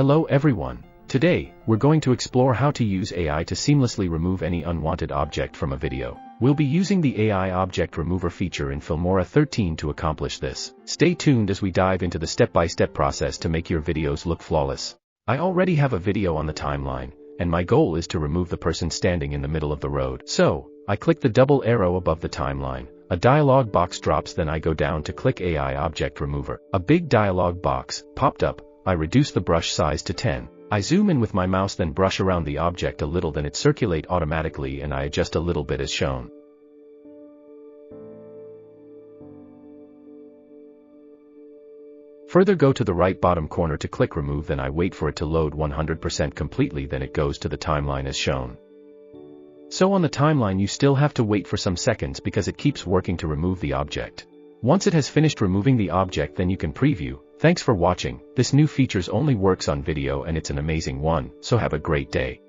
Hello everyone. Today, we're going to explore how to use AI to seamlessly remove any unwanted object from a video. We'll be using the AI Object Remover feature in Filmora 13 to accomplish this. Stay tuned as we dive into the step-by-step process to make your videos look flawless. I already have a video on the timeline, and my goal is to remove the person standing in the middle of the road. So, I click the double arrow above the timeline. A dialog box drops, then I go down to click AI Object Remover. A big dialog box popped up. I reduce the brush size to 10. I zoom in with my mouse, then brush around the object a little, then it circulate automatically and I adjust a little bit as shown. Further go to the right bottom corner to click remove, then I wait for it to load 100% completely, then it goes to the timeline as shown. So on the timeline you still have to wait for some seconds because it keeps working to remove the object. Once it has finished removing the object, then you can preview. Thanks for watching. This new feature only works on video and it's an amazing one, so have a great day.